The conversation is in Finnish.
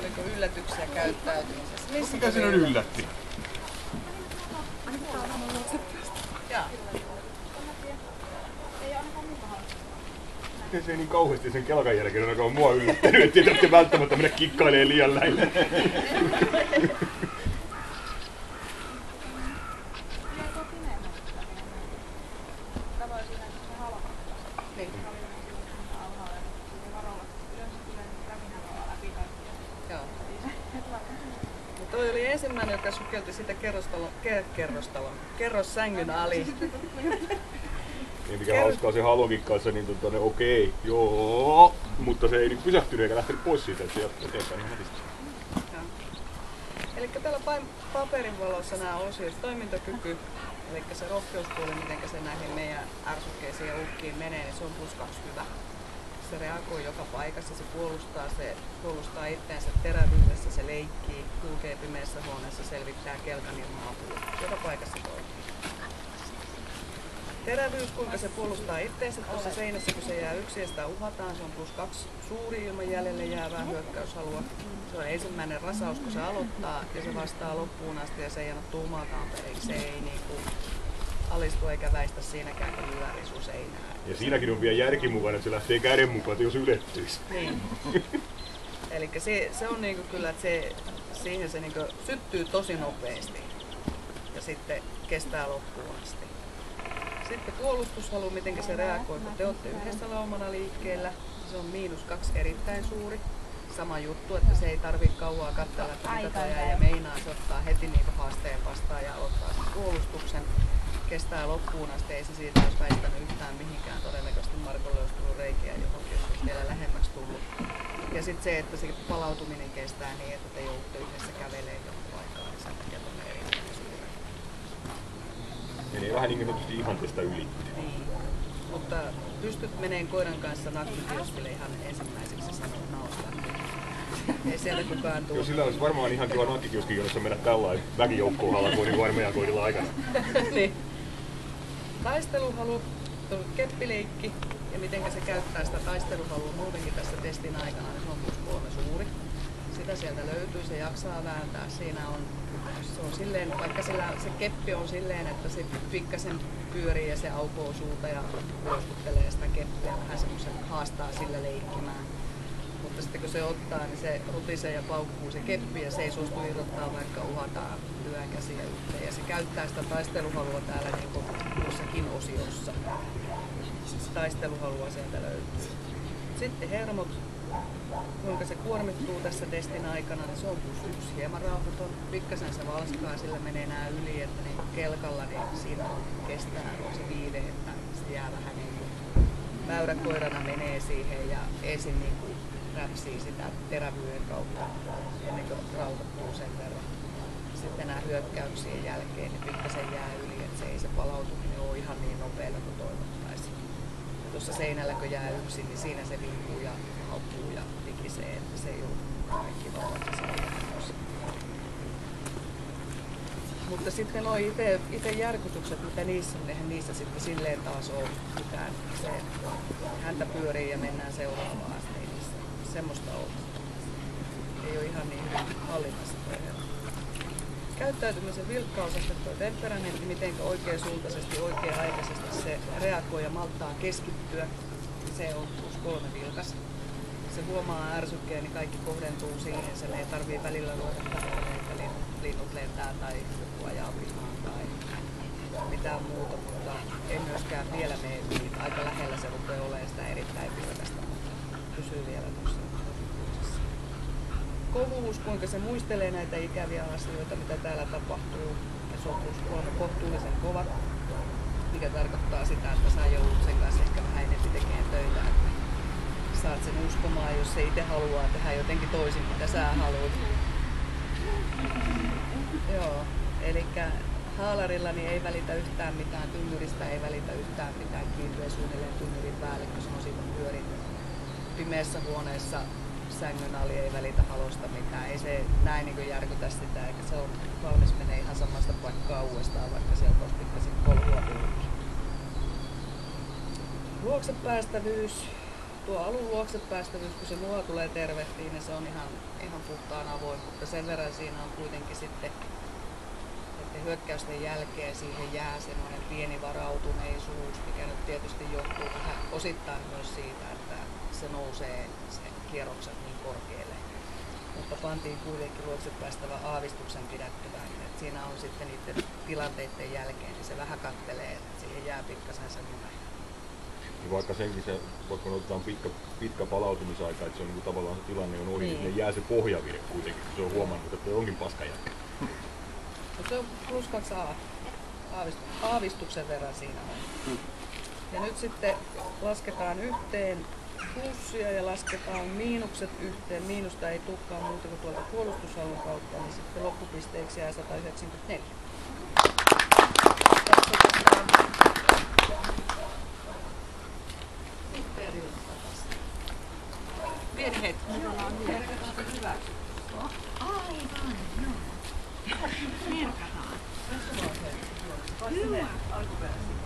niinku yllätyksiä käyttäytymisessä. Mikä sinun yllätti? Miten se ei niin kauheasti sen kelkan jälkeen ainakaan mua yllättänyt, ettei tarvitse välttämättä mennä kikkailemaan liian lähellä. Toi oli ensimmäinen, joka sukelti sitä kerrossängyn ali. Niin mikä hauskaa se Halonkin kanssa, niin okei, joo, mutta se ei nyt pysähtynyt eikä lähtenyt pois siitä, että se jatkoi eteenpäin ihan nätisti. Eli täällä paperin valossa nämä osiot, toimintakyky, eli se rohkeuspuoli, miten se näihin meidän ärsykkeisiin ja uhkiin menee, niin se on +2 hyvä. Se reagoi joka paikassa, se puolustaa itseänsä terävyydessä, se leikkii, kulkee pimeässä huoneessa, selvittää kelkan ilman apua. Joka paikassa toimii. Terävyys, kuinka se puolustaa itseänsä tuossa seinässä, kun se jää yksin ja sitä uhataan, se on +2 suuri ilman jäljelle jäävää hyökkäyshalua. Se on ensimmäinen rasaus, kun se aloittaa ja se vastaa loppuun asti ja se ei anna tuumaakaan periksi. Se ei niinku alistu eikä väistä siinäkään, kun lyö risuu seinään. Ja siinäkin on vielä järki mukana, että se lähtee käden mukaan, että jos ylettyisi. Niin. Eli se on niinku kyllä, että siihen se niinku syttyy tosi nopeasti ja sitten kestää loppuun asti. Sitten puolustushalu, miten se reagoi, kun te olette yhdessä laumana liikkeellä. Se on -2 erittäin suuri. Sama juttu, että se ei tarvitse kauaa katsella, että mitä toi jää ja meinaa. Se ottaa heti niinku haasteen vastaan ja ottaa sen puolustuksen. Kestää loppuun asti, ei se siitä olisi väistänyt yhtään mihinkään. Todennäköisesti Markolle olisi tullut reikiä johonkin, jos olisi vielä lähemmäksi tullut. Ja sitten se, että se palautuminen kestää niin, että te joudutte yhdessä kävelemään johonkin paikkaan, niin sen takia on erittäin suuren. Menee vähän niin kuin ihan tästä yli. Niin. Mutta pystyt meneen koiran kanssa nakkikioskille ihan ensimmäiseksi sanoa naosta. Ei sieltä kukaan tule. Joo, sillä olisi varmaan ihan kiva nakkikioski, jossa mennä tällainen väkijoukkoon halakoon niin armeijan koidilla aikana. Niin. Taisteluhalu, keppileikki ja miten se käyttää sitä taisteluhalua muutenkin tässä testin aikana, niin se on +3 suuri. Sitä sieltä löytyy, se jaksaa vääntää. Siinä on, se on silleen, vaikka se keppi on silleen, että se pikkasen pyörii ja se aukoo suuta ja puolustuttelee sitä keppiä vähän semmoisen haastaa sillä leikkimään. Mutta sitten kun se ottaa, niin se rutisee ja paukkuu se keppi ja se ei suostu irrottaa, vaikka uhataan lyön käsiä yhteen. Ja se käyttää sitä taisteluhalua täällä niin kuin kussakin osiossa. Taisteluhalua sieltä löytyy. Sitten hermot, kuinka se kuormittuu tässä testin aikana, niin se on +1 hieman rauhaton. Pikkasen se valskaa, sillä menee nää yli, että niin kelkalla niin siinä kestää se viide, että se jää vähän niin kuin mäyräkoirana menee siihen ja ensin niin kuin räpsii sitä terävyyden kautta ennen kuin rauhoittuu sen verran. Sitten nämä hyökkäyksien jälkeen niin pikkasen jää yli, että se ei se palautuminen ole ihan niin nopealla kuin toivottaisiin. Tuossa seinällä kun jää yksin, niin siinä se vinkuu ja haukkuu ja tikisee, että se ei ole kaikki valmiiksi se. Mutta sitten nuo itse järkytykset, mitä niissä on, eihän niissä sitten silleen taas ole mitään. Se, häntä pyörii ja mennään seuraavaan asti. Semmoista on. Ei ole ihan niin hyvin hallinnassa toi herra. Käyttäytymisen vilkkaus, että tuo temperamentti, miten oikeasuuntaisesti, oikea-aikaisesti se reagoi ja malttaa keskittyä, niin se on +3 vilkas. Se huomaa ärsykkeen, niin kaikki kohdentuu siihen. Sen ei tarvii välillä luoda että linnut lentää tai joku ajaa pihaan tai mitään muuta, mutta ei myöskään vielä mene yli. Aika lähellä se rupeaa olemaan sitä erittäin vilkasta, mutta pysyy vielä tuossa. Kovuus, kuinka se muistelee näitä ikäviä asioita, mitä täällä tapahtuu. Ja se on +3 kohtuullisen kova, mikä tarkoittaa sitä, että sä joudut sen kanssa ehkä vähän enemmän tekemään töitä. Että saat sen uskomaan, jos se itse haluaa tehdä jotenkin toisin, mitä sä haluat. Joo, eli haalarilla niin ei välitä yhtään mitään, tynnyristä ei välitä yhtään mitään, kiintyä suunnilleen tynnyrin päälle, kun se on siitä pyörin pimeässä huoneessa. Sängyn ali ei välitä halosta mitään, ei se näin niin järkytä sitä, eikä se on valmis menee ihan samasta paikkaa uudestaan, vaikka sieltä olisi pikkasen kolhua tullutkin. Luoksepäästävyys, tuo alun luoksepäästävyys, kun se mua tulee tervehtiin, niin se on ihan puhtaan avoin, mutta sen verran siinä on kuitenkin sitten, että hyökkäysten jälkeen siihen jää semmoinen pieni varautuneisuus, mikä nyt tietysti johtuu vähän osittain myös siitä, että se nousee se kierrokset niin korkealle. Mutta pantiin kuitenkin luoksepäästävä aavistuksen pidättyvään, että siinä on sitten niiden tilanteiden jälkeen, niin se vähän kattelee, että siihen jää pikkasen semmoinen. Vaikka senkin vaikka otetaan pitkä palautumisaika, että se on niin tavallaan se tilanne on ohi, niin jää se pohjavire kuitenkin, kun se on huomannut, että onkin paska jälkeen. No se on +2 aavistuksen verran siinä on. Ja nyt sitten lasketaan yhteen plussia ja lasketaan miinukset yhteen. Miinusta ei tulekaan muuta kuin tuolta puolustusalun kautta, niin sitten loppupisteeksi jää 194. Pieni hetki. Merkataan se hyväksi. Aivan, joo. Merkataan. Tässä on se. Hyvä. Alkuperäisiä.